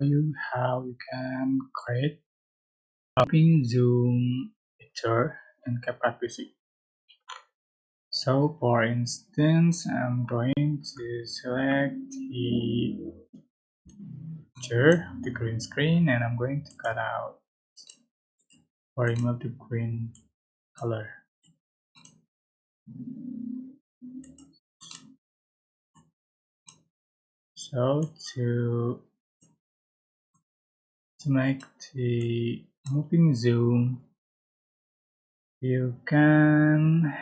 you how you can create a moving zoom picture in CapCut. So for instance, I'm going to select the picture, the green screen, and I'm going to cut out or remove the green color. So to make the moving zoom, you can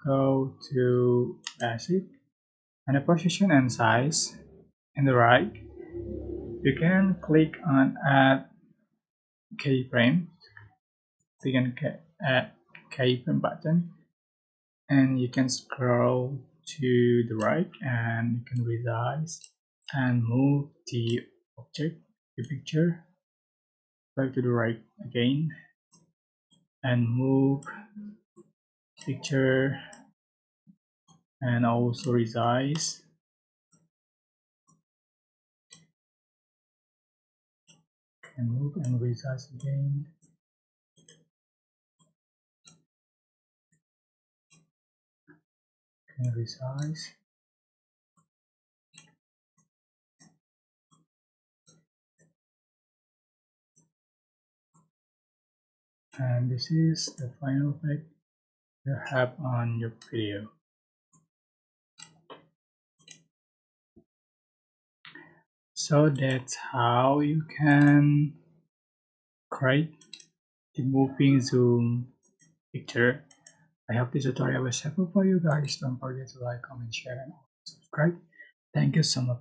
go to basic and the position and size in the right. You can click on add keyframe. You can add keyframe button, and you can scroll to the right, and you can resize and move the object, the picture, back to the right again, and move picture and also resize. And move and resize again. And resize. And this is the final effect you have on your video. So that's how you can create the moving zoom picture. I hope this tutorial was helpful for you guys. Don't forget to like, comment, share, and subscribe. Thank you so much.